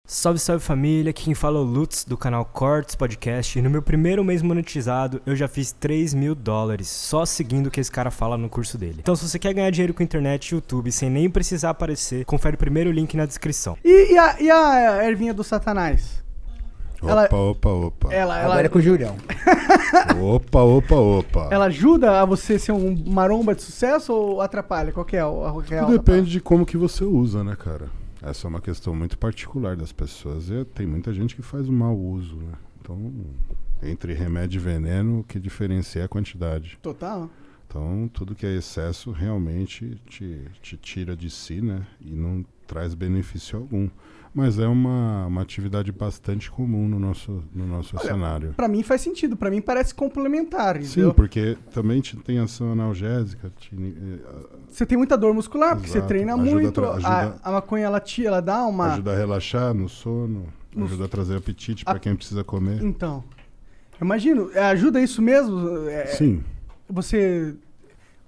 Salve, salve família, aqui quem fala é o Lutz do canal Cortes Podcast e no meu primeiro mês monetizado eu já fiz $3.000 só seguindo o que esse cara fala no curso dele. Então se você quer ganhar dinheiro com internet e YouTube sem nem precisar aparecer, confere o primeiro link na descrição. E a ervinha do Satanás? Opa. Agora é com o Julião. Opa. Ela ajuda a você ser um maromba de sucesso ou atrapalha? Qual que é a real? Tudo depende de como que você usa, né, cara? Essa é uma questão muito particular das pessoas. E tem muita gente que faz um mau uso, né? Então, entre remédio e veneno, o que diferencia é a quantidade. Total. Então, tudo que é excesso realmente te tira de si, né? E não traz benefício algum. Mas é uma atividade bastante comum no nosso cenário. Pra mim faz sentido, pra mim parece complementar, entendeu? Sim, porque também tem ação analgésica. Você tem muita dor muscular, porque você Exato. treina Ajuda muito. ajuda- A maconha, ela dá uma... Ajuda a relaxar no sono, ajuda a trazer apetite para quem precisa comer. Então, eu imagino, ajuda isso mesmo? Sim. Você,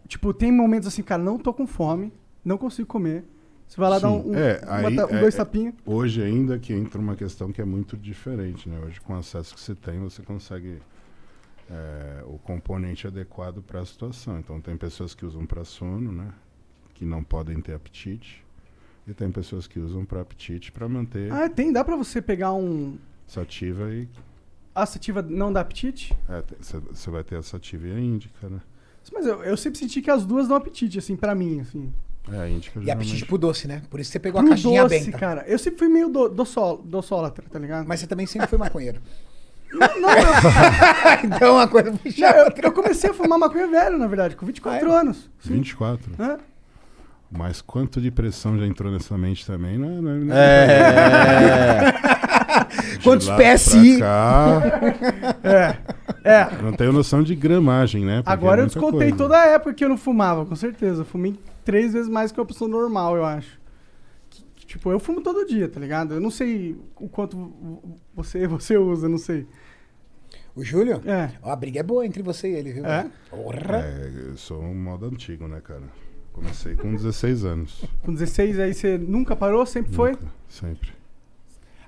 tipo, tem momentos assim, cara, não tô com fome, não consigo comer. Você vai lá dar dois tapinhos. Hoje ainda que entra uma questão que é muito diferente, né? Hoje com o acesso que você tem, você consegue o componente adequado para a situação. Então tem pessoas que usam para sono, né? Que não podem ter apetite. E tem pessoas que usam para apetite para manter Dá pra você pegar sativa e... A sativa não dá apetite? Você vai ter a sativa e a índica, né? Mas eu sempre senti que as duas dão apetite, assim, pra mim, assim. A índica E apetite pro doce, né? Por isso você pegou Pro a caixinha doce, aberta. cara. Eu sempre fui meio doçólatra, tá ligado? Mas você também sempre foi maconheiro. Não. Então uma coisa puxa Não, a outra. eu comecei a fumar maconha velho, na verdade, com 24 anos. Sim. 24. É. Mas quanto de pressão já entrou nessa mente também, não Quantos de lá PSI? pra cá, não tenho noção de gramagem, né? Porque Agora é eu muita descontei coisa. toda a época que eu não fumava, com certeza. Eu fumei 3 vezes mais que uma pessoa normal, eu acho. Tipo, eu fumo todo dia, tá ligado? Eu não sei o quanto você usa, não sei. O Júlio? É. Ó, a briga é boa entre você e ele, viu? É? Porra. Eu sou um modo antigo, né, cara? Comecei com 16 anos. Com 16 aí você nunca parou? Sempre foi? Nunca, sempre.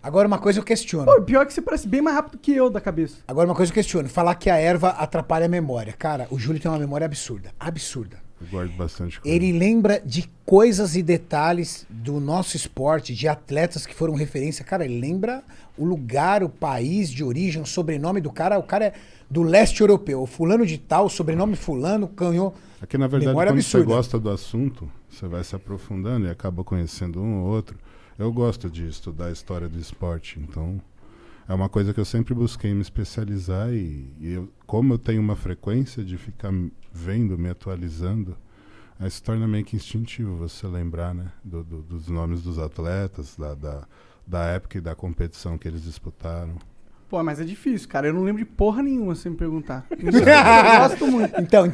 Agora uma coisa eu questiono. Pô, pior que você parece bem mais rápido que eu da cabeça. Agora uma coisa eu questiono. Falar que a erva atrapalha a memória. Cara, o Júlio tem uma memória absurda. Absurda. Eu guardo bastante coisa. Ele lembra de coisas e detalhes do nosso esporte, de atletas que foram referência. Cara, ele lembra o lugar, o país de origem, o sobrenome do cara. O cara é do leste europeu. O fulano de tal, o sobrenome fulano, ganhou. É que, na verdade, Memória quando absurda. você gosta do assunto, você vai se aprofundando e acaba conhecendo um ou outro. Eu gosto de estudar a história do esporte, então é uma coisa que eu sempre busquei me especializar como eu tenho uma frequência de ficar vendo, me atualizando, aí se torna meio que instintivo você lembrar, né, dos nomes dos atletas, da época e da competição que eles disputaram. Pô, mas é difícil, cara. Eu não lembro de porra nenhuma, se me perguntar. Eu gosto muito. Então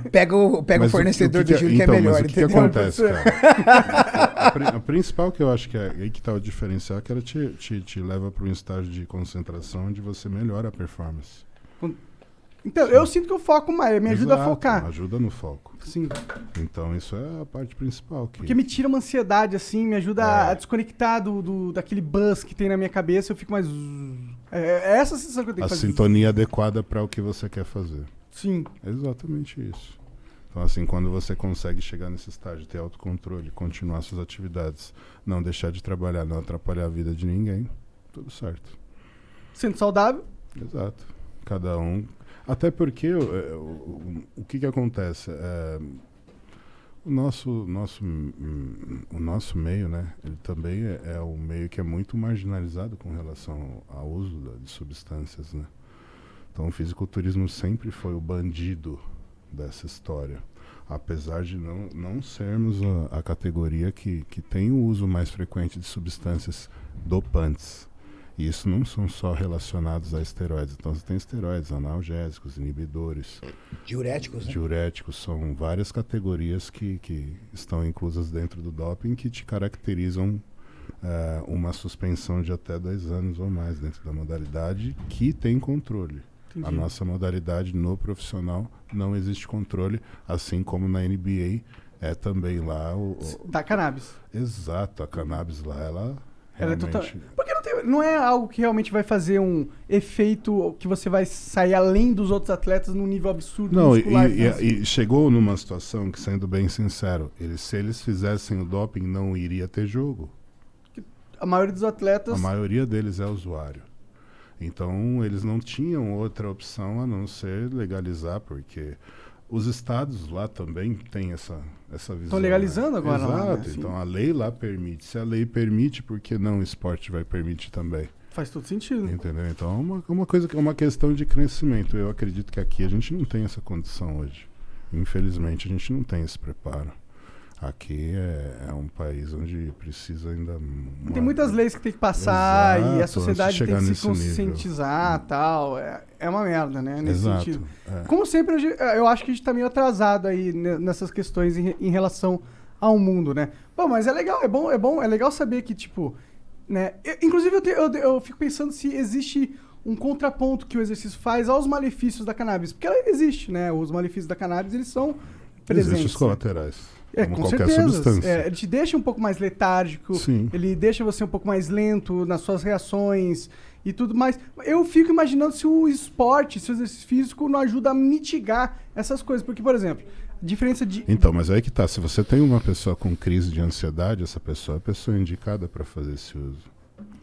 pega o Mas fornecedor do Júlio que é melhor. Mas o que entendeu? acontece, cara? A principal que eu acho que é aí que tá o diferencial, que ela te leva para um estágio de concentração onde você melhora a performance. Então, eu sinto que eu foco mais, me ajuda a Exato, focar. Ajuda no foco. Sim. Então isso é a parte principal. Porque me tira uma ansiedade, assim, me ajuda a desconectar daquele buzz que tem na minha cabeça, eu fico mais... É essa a sensação que eu tenho A que fazer. sintonia adequada para o que você quer fazer. Sim. É exatamente isso. Então, assim, quando você consegue chegar nesse estágio, ter autocontrole, continuar suas atividades, não deixar de trabalhar, não atrapalhar a vida de ninguém, tudo certo. Sendo saudável. Exato. Cada um... Até porque o que acontece? O nosso meio, né? Ele também é um meio que é muito marginalizado com relação ao uso de substâncias, né? Então o fisiculturismo sempre foi o bandido dessa história. Apesar de não sermos a categoria que tem o uso mais frequente de substâncias dopantes. E isso não são só relacionados a esteroides. Então você tem esteroides, analgésicos, inibidores. Diuréticos, né? Diuréticos, são várias categorias que estão inclusas dentro do doping que te caracterizam uma suspensão de até 2 anos ou mais dentro da modalidade que tem controle. Entendi. A nossa modalidade no profissional não existe controle, assim como na NBA é também lá Da cannabis. Exato, a cannabis lá, ela Ela é realmente... total... Porque não é algo que realmente vai fazer um efeito que você vai sair além dos outros atletas num nível absurdo Não, muscular. e chegou numa situação que, sendo bem sincero, se eles fizessem o doping, não iria ter jogo. A maioria dos atletas... A maioria deles é usuário. Então, eles não tinham outra opção a não ser legalizar, porque os estados lá também têm essa visão. Estão legalizando agora Exato. lá, né? Então, a lei lá permite. Se a lei permite, por que não o esporte vai permitir também? Faz todo sentido. Entendeu? Então, é uma questão de crescimento. Eu acredito que aqui a gente não tem essa condição hoje. Infelizmente, a gente não tem esse preparo. Aqui é um país onde precisa ainda... Tem muitas leis que tem que passar. Exato, e a sociedade tem que se nesse conscientizar e tal. É uma merda, né? Nesse Exato, sentido. é. Como sempre, eu acho que a gente tá meio atrasado aí nessas questões em relação ao mundo, né? Bom, mas é legal, é legal saber que, tipo... né? Inclusive, eu fico pensando se existe um contraponto que o exercício faz aos malefícios da cannabis. Porque ela existe, né? Os malefícios da cannabis, eles são presentes. Existem os colaterais. Como com qualquer certeza. substância. Ele te deixa um pouco mais letárgico, Sim. ele deixa você um pouco mais lento nas suas reações e tudo mais. Eu fico imaginando se o esporte, se o exercício físico não ajuda a mitigar essas coisas. Porque, por exemplo, a diferença de... Então, mas aí que tá. Se você tem uma pessoa com crise de ansiedade, essa pessoa é a pessoa indicada para fazer esse uso.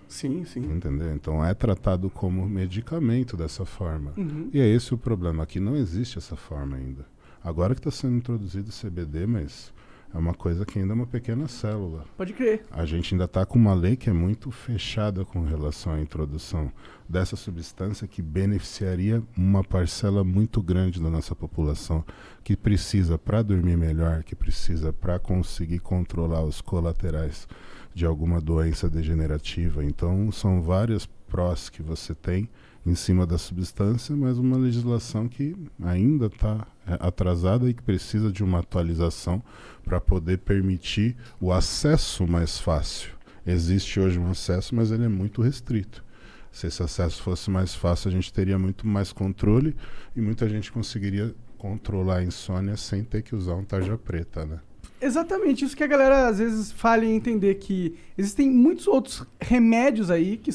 Sim, sim. Entendeu? Então é tratado como medicamento dessa forma. Uhum. E é esse o problema. Aqui não existe essa forma ainda. Agora que está sendo introduzido o CBD, mas é uma coisa que ainda é uma pequena célula. Pode crer. A gente ainda está com uma lei que é muito fechada com relação à introdução dessa substância que beneficiaria uma parcela muito grande da nossa população que precisa para dormir melhor, que precisa para conseguir controlar os colaterais de alguma doença degenerativa. Então, são várias prós que você tem em cima da substância, mas uma legislação que ainda está atrasada e que precisa de uma atualização para poder permitir o acesso mais fácil. Existe hoje um acesso, mas ele é muito restrito. Se esse acesso fosse mais fácil, a gente teria muito mais controle e muita gente conseguiria controlar a insônia sem ter que usar um tarja preta, né? Exatamente, isso que a galera às vezes falha em entender, que existem muitos outros remédios aí que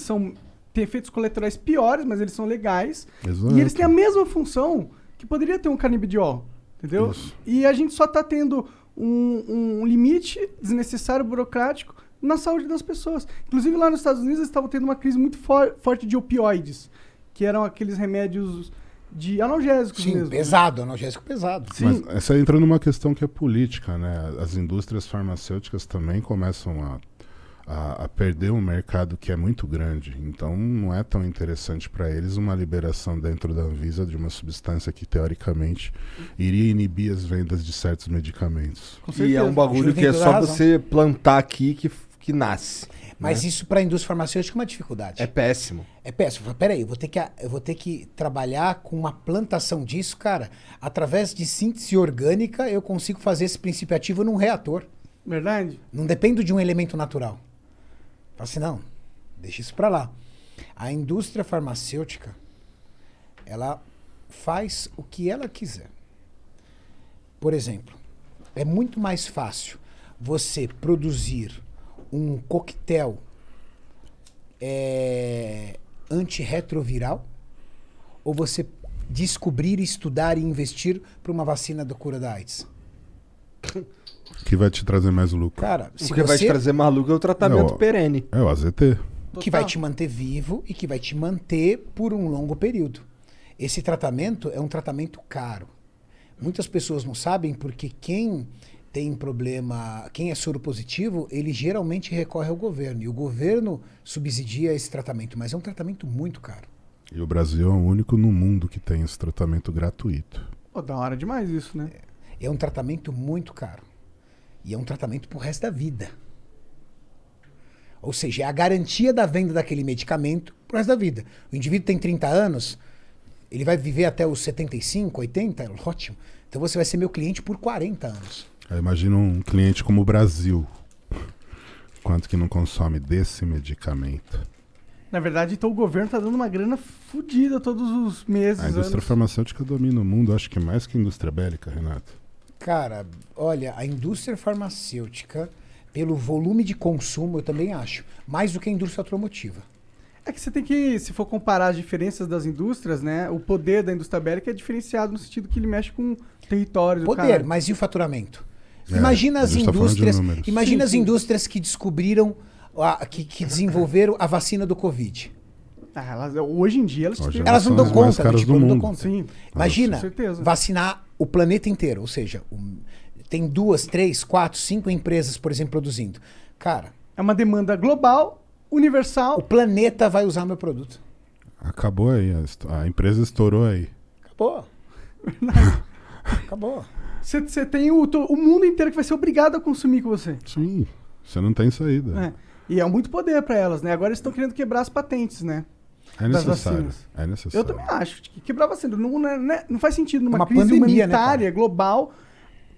têm efeitos colaterais piores, mas eles são legais. Exato. E eles têm a mesma função que poderia ter um canabidiol, entendeu? Isso. E a gente só tá tendo um limite desnecessário, burocrático, na saúde das pessoas. Inclusive lá nos Estados Unidos eles estavam tendo uma crise muito forte de opioides, que eram aqueles remédios de analgésicos Sim, mesmo. pesado, analgésico pesado. Sim. Mas essa entra numa questão que é política, né? As indústrias farmacêuticas também começam a perder um mercado que é muito grande. Então não é tão interessante para eles uma liberação dentro da Anvisa de uma substância que teoricamente iria inibir as vendas de certos medicamentos. Com E certeza. é um bagulho Júlio que tem é toda só a razão. você plantar aqui que nasce. Mas isso para a indústria farmacêutica é uma dificuldade. É péssimo. É péssimo. Peraí, eu vou ter que trabalhar com uma plantação disso, cara. Através de síntese orgânica, eu consigo fazer esse princípio ativo num reator. Verdade? Não dependo de um elemento natural. Fala assim, não, deixa isso para lá. A indústria farmacêutica, ela faz o que ela quiser. Por exemplo, é muito mais fácil você produzir um coquetel antirretroviral ou você descobrir, estudar e investir para uma vacina da cura da AIDS? O que vai te trazer mais lucro? Cara, O se que vai te você trazer maluco é o tratamento Não, perene. É o AZT. que vai te manter vivo e que vai te manter por um longo período. Esse tratamento é um tratamento caro. Muitas pessoas não sabem porque quem tem problema, quem é soro positivo, ele geralmente recorre ao governo. E o governo subsidia esse tratamento, mas é um tratamento muito caro. E o Brasil é o único no mundo que tem esse tratamento gratuito. Pô, da hora demais isso, né? É um tratamento muito caro. E é um tratamento pro resto da vida. Ou seja, é a garantia da venda daquele medicamento pro resto da vida. O indivíduo tem 30 anos, ele vai viver até os 75, 80, ótimo. Então você vai ser meu cliente por 40 anos. Aí imagina um cliente como o Brasil. Quanto que não consome desse medicamento? Na verdade, então o governo tá dando uma grana fodida todos os meses. A indústria farmacêutica domina o mundo, acho que mais que a indústria bélica, Renato. Cara, olha, a indústria farmacêutica pelo volume de consumo, eu também acho. Mais do que a indústria automotiva. É que você tem que, se for comparar as diferenças das indústrias, né? O poder da indústria bélica é diferenciado no sentido que ele mexe com territórios. Poder, mas e o faturamento? É, imagina a as gente tá falando de indústrias, números. imagina Sim, as sim. indústrias que descobriram, que desenvolveram a vacina do Covid. Hoje em dia elas Hoje têm- Elas não são dão as mais conta, caras tipo, do não dão mundo. conta. Sim. Imagina, Com certeza. vacinar o planeta inteiro, ou seja, tem 2, 3, 4, 5 empresas, por exemplo, produzindo. Cara, É uma demanda global, universal. o planeta vai usar meu produto. Acabou aí, a empresa estourou aí. Acabou. Acabou. Você tem o mundo inteiro que vai ser obrigado a consumir com você. Sim, você não tem saída. É. E é muito poder para elas, né? Agora eles estão querendo quebrar as patentes, né? É Das necessário. vacinas. É necessário. Eu também acho que quebrar vacina não faz sentido numa Uma crise pandemia, né, humanitária global,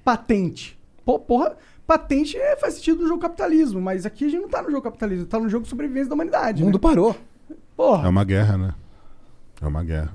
patente. Porra, patente faz sentido no jogo capitalismo, mas aqui a gente não tá no jogo capitalismo, tá no jogo de sobrevivência da humanidade. O mundo né? parou. É Porra. uma guerra, né? É uma guerra.